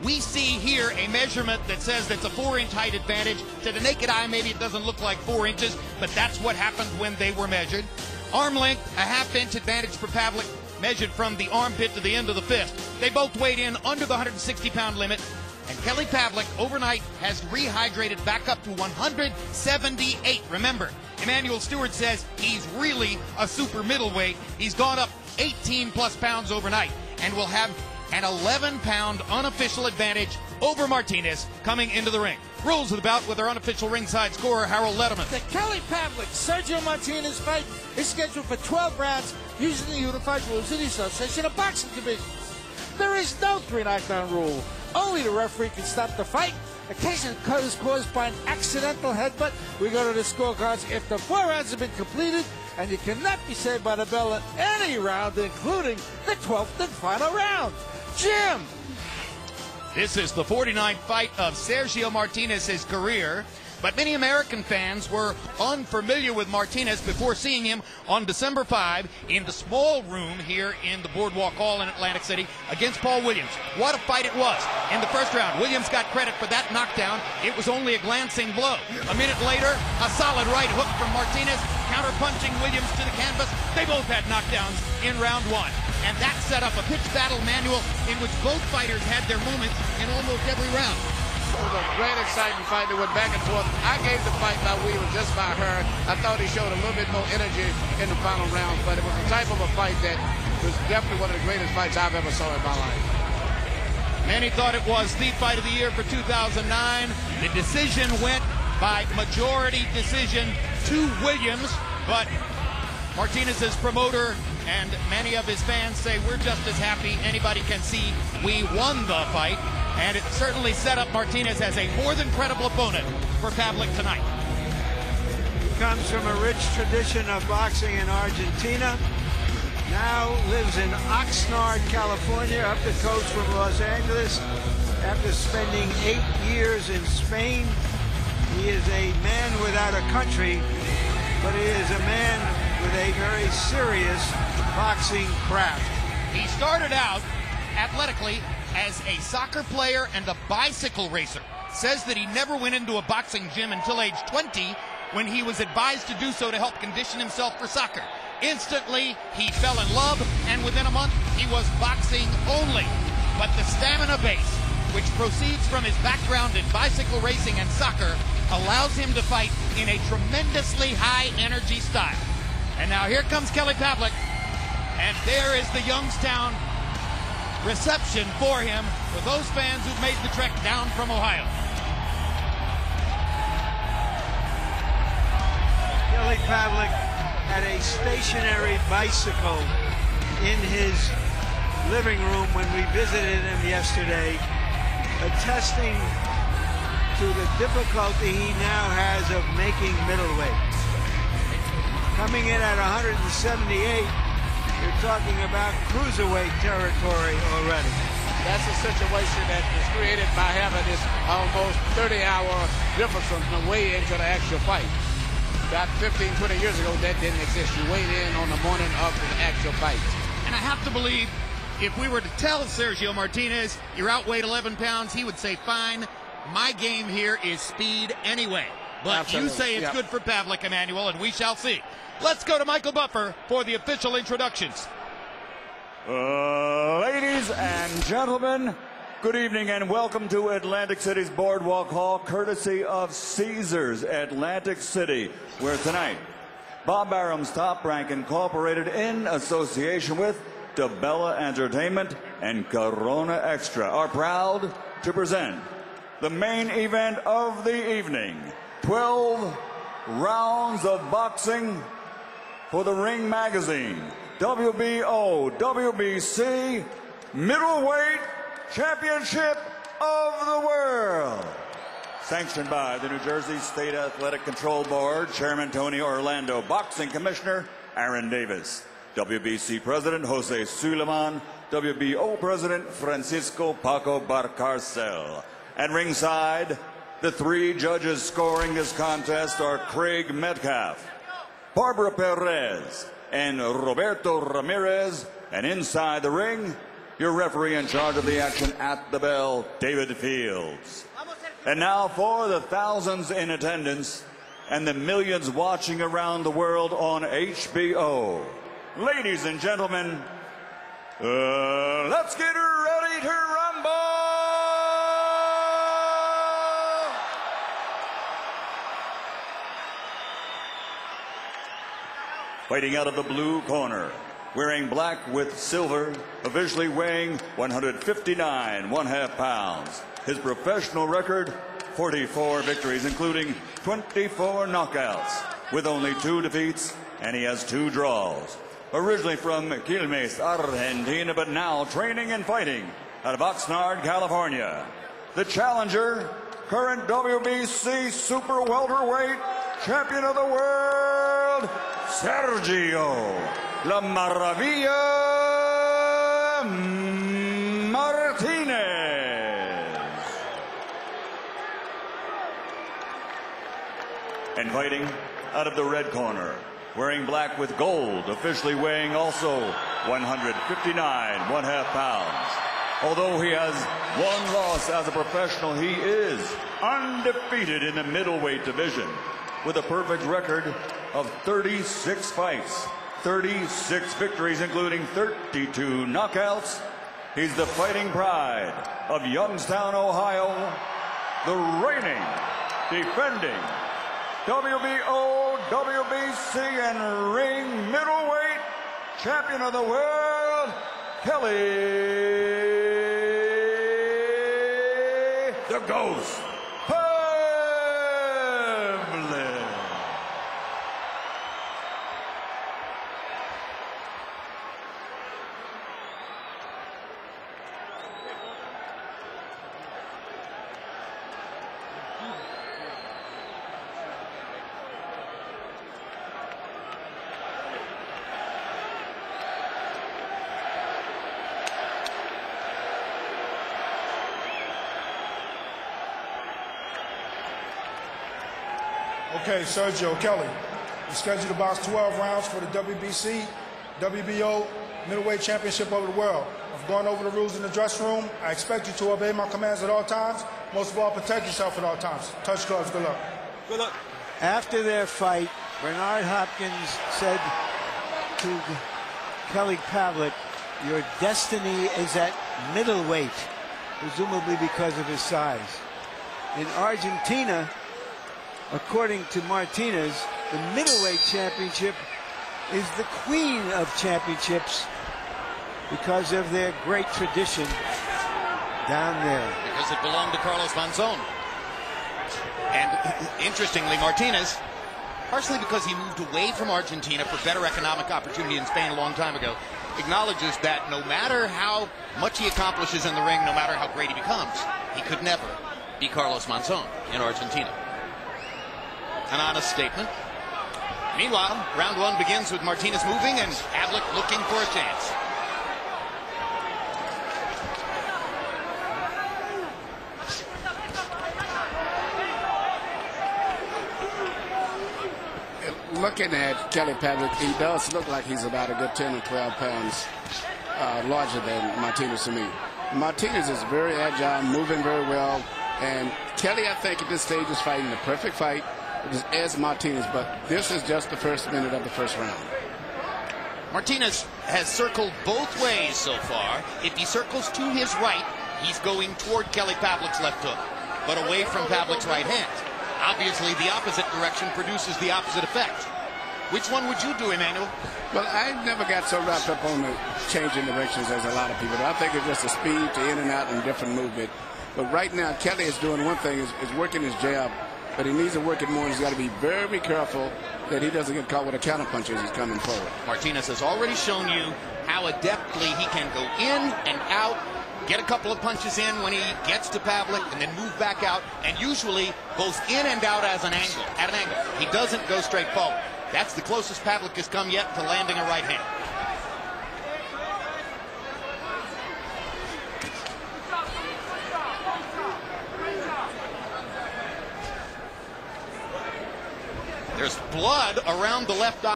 We see here a measurement that says that's a 4-inch height advantage. To the naked eye, maybe it doesn't look like 4 inches, but that's what happened when they were measured. Arm length, a ½ inch advantage for Pavlik, measured from the armpit to the end of the fist. They both weighed in under the 160-pound limit, and Kelly Pavlik overnight has rehydrated back up to 178. Remember, Emmanuel Stewart says he's really a super middleweight. He's gone up 18-plus pounds overnight and will have an 11-pound unofficial advantage over Martinez coming into the ring. Rules of the bout with our unofficial ringside scorer, Harold Letterman. The Kelly Pavlik Sergio Martinez fight is scheduled for 12 rounds using the unified rules of the Association of Boxing Divisions. There is no 3-knockdown rule. Only the referee can stop the fight. A case of cut is caused by an accidental headbutt. We go to the scorecards if the 4 rounds have been completed, and you cannot be saved by the bell in any round, including the 12th and final round. Jim! This is the 49th fight of Sergio Martinez's career, but many American fans were unfamiliar with Martinez before seeing him on December 5 in the small room here in the Boardwalk Hall in Atlantic City against Paul Williams. What a fight it was. In the first round, Williams got credit for that knockdown. It was only a glancing blow. A minute later, a solid right hook from Martinez, counter-punching Williams to the canvas. They both had knockdowns in round 1. And that set up a pitched battle manual in which both fighters had their moments in almost every round. It was a great, exciting fight that went back and forth. I gave the fight by Williams just by her. I thought he showed a little bit more energy in the final round, but it was the type of a fight that was definitely one of the greatest fights I've ever saw in my life. Many thought it was the fight of the year for 2009. The decision went by majority decision to Williams, but Martinez's promoter and many of his fans say we're just as happy anybody can see we won the fight, and it certainly set up Martinez as a more than credible opponent for Pavlik tonight. He comes from a rich tradition of boxing in Argentina, now lives in Oxnard, California, up the coast from Los Angeles. After spending 8 years in Spain, he is a man without a country, but he is a man with a very serious boxing craft. He started out athletically as a soccer player and a bicycle racer. Says that he never went into a boxing gym until age 20 when he was advised to do so to help condition himself for soccer. Instantly, he fell in love, and within a month, he was boxing only. But the stamina base, which proceeds from his background in bicycle racing and soccer, allows him to fight in a tremendously high-energy style. And now here comes Kelly Pavlik, and there is the Youngstown reception for him for those fans who've made the trek down from Ohio. Kelly Pavlik had a stationary bicycle in his living room when we visited him yesterday, attesting to the difficulty he now has of making middleweight. Coming in at 178, you're talking about cruiserweight territory already. That's a situation that is created by having this almost 30-hour difference from the weigh-in to the actual fight. About 15, 20 years ago, that didn't exist. You weighed in on the morning of the actual fight. And I have to believe if we were to tell Sergio Martinez you're outweighed 11 pounds, he would say, fine, my game here is speed anyway. But Absolutely. You say it's good for Pavlik, Emmanuel, and we shall see. Let's go to Michael Buffer for the official introductions. Ladies and gentlemen, good evening and welcome to Atlantic City's Boardwalk Hall, courtesy of Caesars Atlantic City, where tonight, Bob Barham's Top Rank Incorporated, in association with DeBella Entertainment and Corona Extra, are proud to present the main event of the evening. 12 rounds of boxing for the Ring Magazine WBO WBC Middleweight Championship of the World. Sanctioned by the New Jersey State Athletic Control Board, Chairman Tony Orlando, Boxing Commissioner Aaron Davis, WBC President Jose Suleiman, WBO President Francisco Paco Barcarcel. At ringside, the 3 judges scoring this contest are Craig Metcalf, Barbara Perez, and Roberto Ramirez. And inside the ring, your referee in charge of the action at the bell, David Fields. And now for the thousands in attendance and the millions watching around the world on HBO. Ladies and gentlemen, let's get ready to rumble! Fighting out of the blue corner, wearing black with silver, officially weighing 159 1/2 pounds. His professional record, 44 victories, including 24 knockouts, with only 2 defeats, and he has 2 draws. Originally from Quilmes, Argentina, but now training and fighting out of Oxnard, California. The challenger, current WBC super welterweight champion of the world, Sergio La Maravilla Martinez. And fighting out of the red corner, wearing black with gold, officially weighing also 159 1/2 pounds. Although he has 1 loss as a professional, he is undefeated in the middleweight division with a perfect record of 36 fights, 36 victories, including 32 knockouts. He's the fighting pride of Youngstown, Ohio, the reigning, defending WBO, WBC, and ring middleweight champion of the world, Kelly the Ghost Pavlik. Okay, Sergio, Kelly, you scheduled to box 12 rounds for the WBC, WBO middleweight championship of the world. I've gone over the rules in the dressing room. I expect you to obey my commands at all times. Most of all, protect yourself at all times. Touch gloves. Good luck. Good luck. After their fight, Bernard Hopkins said to Kelly Pavlik, your destiny is at middleweight, presumably because of his size. In Argentina, according to Martinez, the middleweight championship is the queen of championships because of their great tradition down there. Because it belonged to Carlos Monzon. And interestingly, Martinez, partially because he moved away from Argentina for better economic opportunity in Spain a long time ago, acknowledges that no matter how much he accomplishes in the ring, no matter how great he becomes, he could never be Carlos Monzon in Argentina. An honest statement. Meanwhile, round 1 begins with Martinez moving and Pavlik looking for a chance. Looking at Kelly Pavlik, he does look like he's about a good 10 or 12 pounds larger than Martinez to me. Martinez is very agile, moving very well, and Kelly, I think, at this stage is fighting the perfect fight as Martinez, but this is just the first minute of the first round. Martinez has circled both ways so far. If he circles to his right, he's going toward Kelly Pavlik's left hook, but away from Pavlik's right hand. Obviously, the opposite direction produces the opposite effect. Which one would you do, Emmanuel? Well, I never got so wrapped up on the changing directions as a lot of people. I think it's just the speed to in and out and different movement. But right now, Kelly is doing one thing, is working his jab, but he needs to work it more, and he's got to be very careful that he doesn't get caught with a counterpunch as he's coming forward. Martinez has already shown you how adeptly he can go in and out, get a couple of punches in when he gets to Pavlik, and then move back out, and usually goes in and out at an angle. He doesn't go straight forward. That's the closest Pavlik has come yet to landing a right hand. There's blood around the left eye.